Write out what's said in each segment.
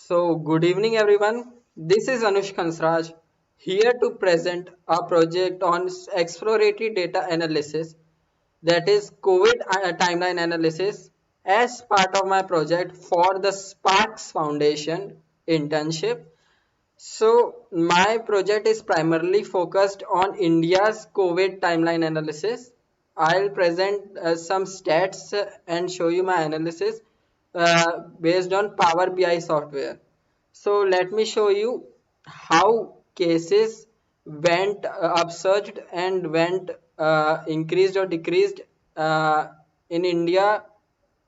So, good evening, everyone. This is Anush Kansraj here to present a project on exploratory data analysis, that is COVID timeline analysis, as part of my project for the Sparks Foundation internship. So, my project is primarily focused on India's COVID timeline analysis. I'll present some stats and show you my analysis based on Power BI software. So, let me show you how cases went upsurged and went increased or decreased uh, in India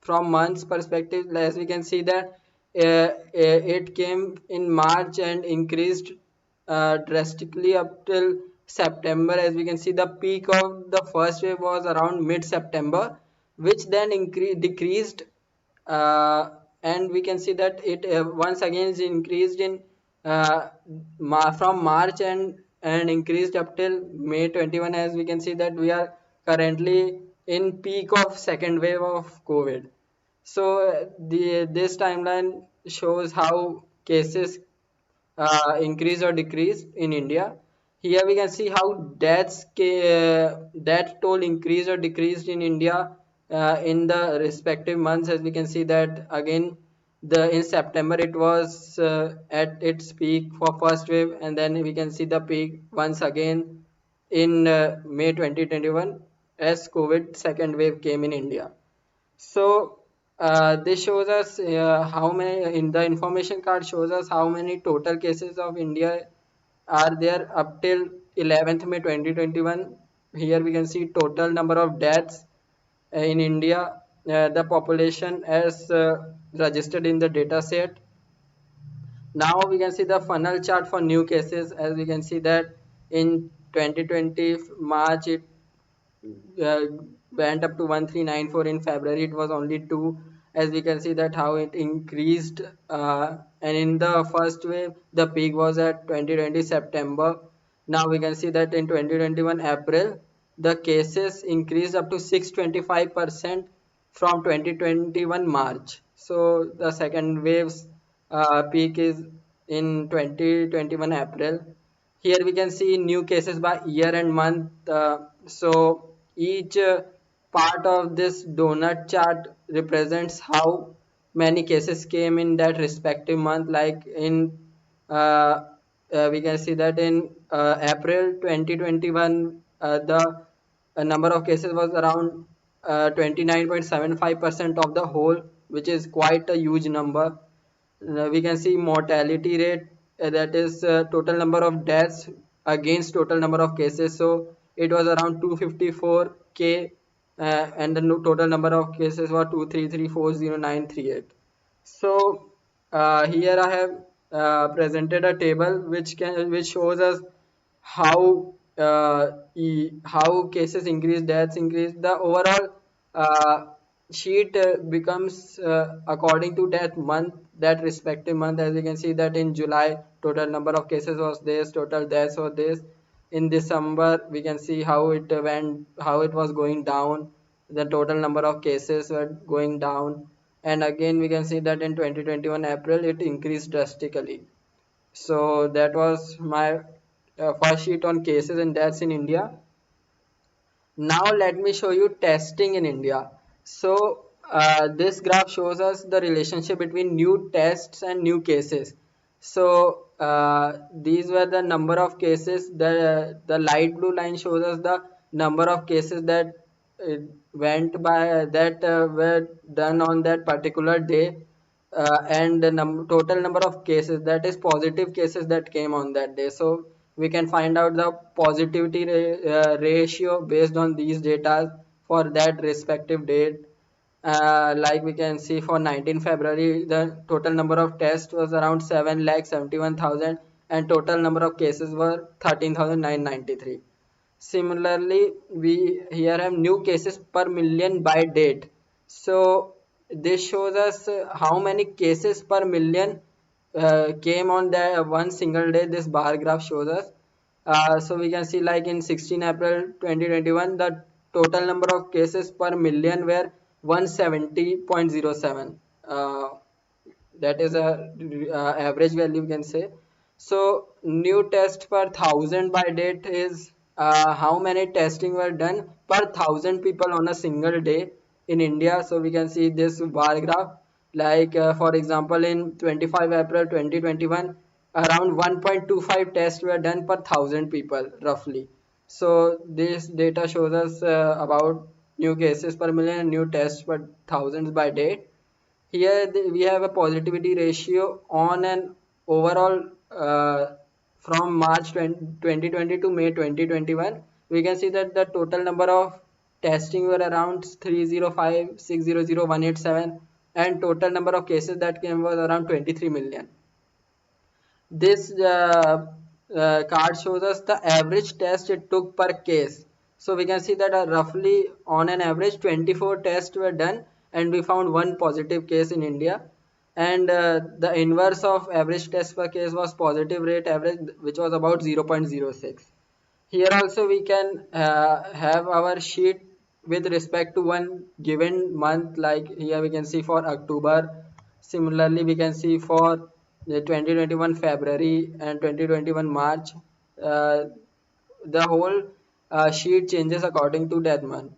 from months perspective. As we can see that it came in March and increased drastically up till September. As we can see, the peak of the first wave was around mid September, which then decreased, and we can see that it once again is increased in from March and increased up till May 21. As we can see that we are currently in peak of second wave of COVID. So the this timeline shows how cases increase or decrease in India. Here we can see how death toll increased or decreased in India in the respective months. As we can see that again, the in September it was at its peak for first wave, and then we can see the peak once again in May 2021 as COVID second wave came in India. So this shows us how many in the information card shows us how many total cases of India are there up till 11th May 2021. Here we can see total number of deaths in India, the population as registered in the data set. Now we can see the funnel chart for new cases. As we can see that in 2020 March it uh, went up to 1394. In February it was only 2. As we can see that how it increased, and in the first wave the peak was at 2020 September. Now we can see that in 2021 April the cases increased up to 625% from 2021 March. So the second wave's peak is in 2021 April. Here we can see new cases by year and month. So each part of this donut chart represents how many cases came in that respective month. Like in we can see that in April 2021, the number of cases was around 29.75% of the whole, which is quite a huge number. We can see mortality rate, that is total number of deaths against total number of cases. So it was around 254k, and the total number of cases were 23340,938. So here I have presented a table which shows us how how cases increase, deaths increase. The overall sheet becomes according to that month, that respective month. As you can see that in July total number of cases was this, total deaths was this. In December we can see how it went, how it was going down, the total number of cases were going down, and again we can see that in 2021 April it increased drastically. So that was my first sheet on cases and deaths in India. Now let me show you testing in India. So this graph shows us the relationship between new tests and new cases. So these were the number of cases. The light blue line shows us the number of cases that uh, went by, that were done on that particular day, and the total number of cases, that is positive cases, that came on that day. So we can find out the positivity ratio based on these data for that respective date. Like we can see for 19 February the total number of tests was around 7,71,000 and total number of cases were 13,993. Similarly, we here have new cases per million by date. So this shows us how many cases per million came on the one single day. This bar graph shows us. So we can see like in 16 April 2021, the total number of cases per million were 170.07. that is a average value we can say. So new test per thousand by date is how many testing were done per thousand people on a single day in India. So we can see this bar graph, like for example in 25 April 2021 around 1.25 tests were done per thousand people roughly. So this data shows us about new cases per million and new tests per thousands by date. Here we have a positivity ratio on an overall from March 2020 to May 2021. We can see that the total number of testing were around 305,600,187 and total number of cases that came was around 23 million. This card shows us the average test it took per case. So we can see that roughly on an average 24 tests were done and we found one positive case in India. And the inverse of average test per case was positive rate average, which was about 0.06. Here also we can have our sheet with respect to one given month, like here we can see for October. Similarly we can see for the 2021 February and 2021 March. uh, the whole sheet changes according to that month.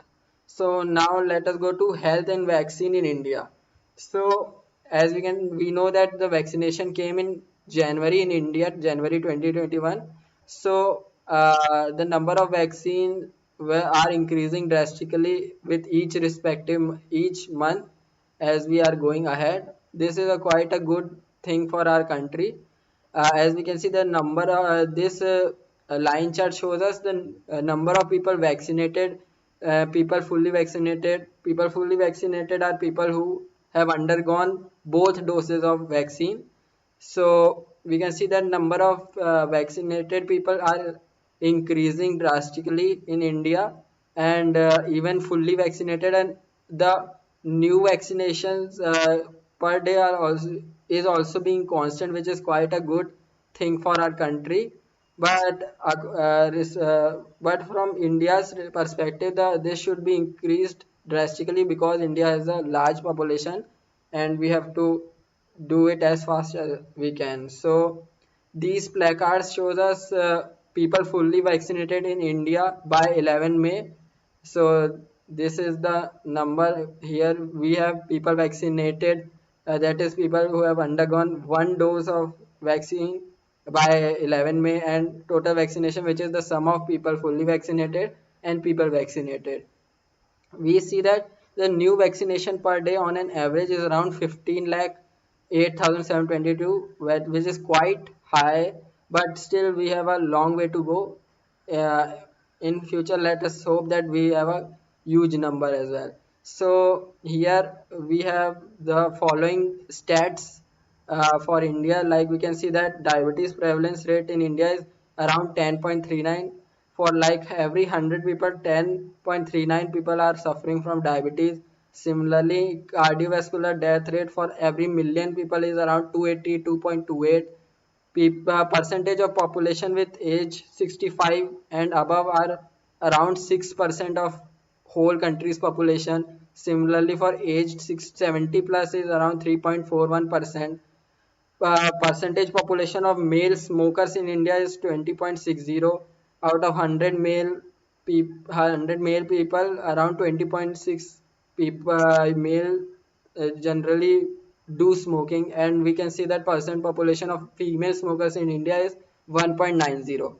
So now let us go to health and vaccine in India. So as we know that the vaccination came in January in India, January 2021. So the number of vaccine are increasing drastically with each month as we are going ahead. This is a quite a good thing for our country. As we can see the number this line chart shows us the number of people vaccinated. People fully vaccinated are people who have undergone both doses of vaccine. So we can see that number of vaccinated people are increasing drastically in India, and even fully vaccinated, and the new vaccinations per day are also is also being constant, which is quite a good thing for our country. But from India's perspective, this should be increased drastically because India has a large population and we have to do it as fast as we can. So these placards shows us people fully vaccinated in India by 11 May. So this is the number. Here we have people vaccinated, that is people who have undergone one dose of vaccine by 11 May, and total vaccination, which is the sum of people fully vaccinated and people vaccinated. We see that the new vaccination per day on an average is around 15 lakh 8,722, which is quite high, but still we have a long way to go. uh, in future let us hope that we have a huge number as well. So here we have the following stats for India. Like we can see that diabetes prevalence rate in India is around 10.39. For like every 100 people, 10.39 people are suffering from diabetes. Similarly, cardiovascular death rate for every million people is around 282.28. Percentage of population with age 65 and above are around 6% of whole country's population. Similarly, for aged 70 plus is around 3.41%. Percentage population of male smokers in India is 20.60. Out of 100 male people, around 20.6 people male generally do smoking, and we can see that percent population of female smokers in India is 1.90.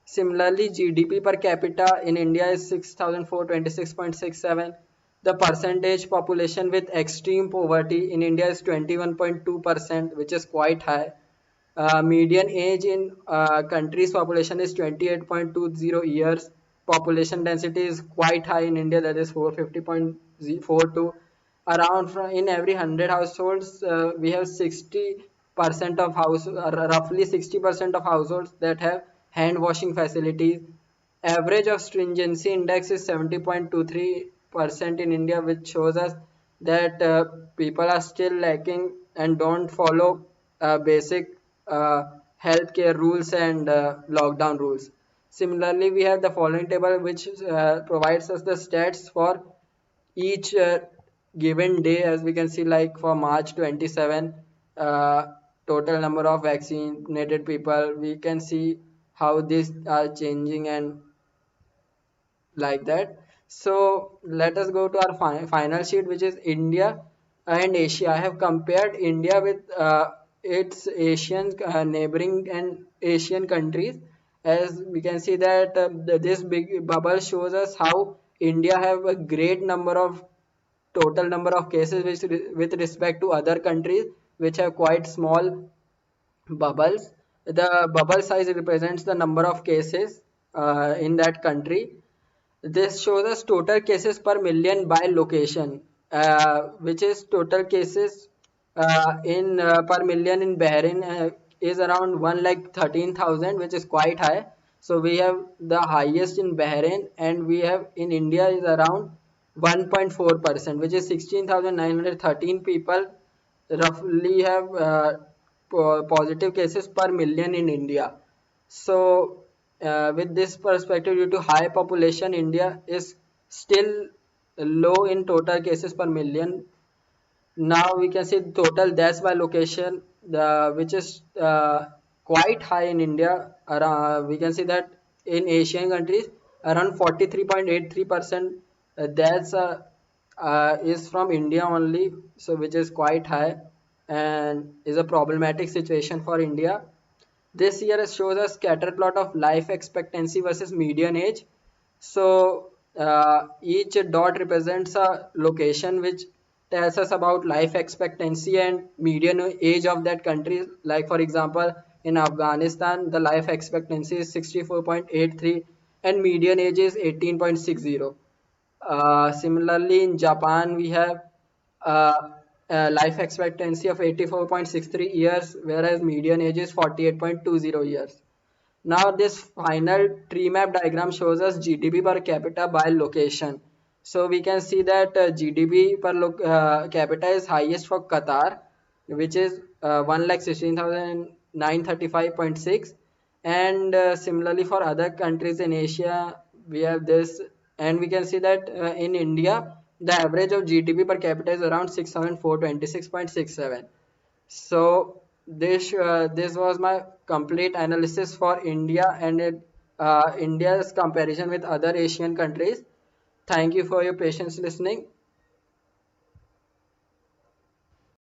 Similarly, GDP per capita in India is 6,426.67. The percentage population with extreme poverty in India is 21.2%, which is quite high. Median age in country's population is 28.20 years. Population density is quite high in India, that is 450.42. Around in every 100 households, we have 60% of roughly 60% of households that have hand washing facilities. Average of stringency index is 70.23% in India, which shows us that people are still lacking and don't follow basic healthcare rules and lockdown rules. Similarly, we have the following table which provides us the stats for each given day. As we can see, like for March 27, uh, total number of vaccinated people. We can see how these are changing and like that. So let us go to our final sheet, which is India and Asia. I have compared India with its Asian neighboring and Asian countries. As we can see that this big bubble shows us how India have a great number of total number of cases with respect to other countries which have quite small bubbles. The bubble size represents the number of cases in that country. This shows us total cases per million by location, which is total cases in per million in Bahrain is around 1,13,000, which is quite high. So we have the highest in Bahrain, and we have in India is around 1.4%, which is 16,913 people roughly have positive cases per million in India. So, with this perspective, due to high population, India is still low in total cases per million. Now we can see total deaths by location, which is quite high in India. We can see that in Asian countries, around 43.83% deaths is from India only, so which is quite high and is a problematic situation for India. This year shows a scatter plot of life expectancy versus median age. So each dot represents a location which tells us about life expectancy and median age of that country. Like for example, in Afghanistan, the life expectancy is 64.83 and median age is 18.60. Similarly, in Japan, we have uh, a life expectancy of 84.63 years, whereas median age is 48.20 years. Now, this final tree map diagram shows us GDP per capita by location. So we can see that GDP per capita is highest for Qatar, which is 1,16,935.6, and similarly for other countries in Asia, we have this, and we can see that in India, the average of GDP per capita is around 6,426.67. So this was my complete analysis for India and India's comparison with other Asian countries. Thank you for your patience listening.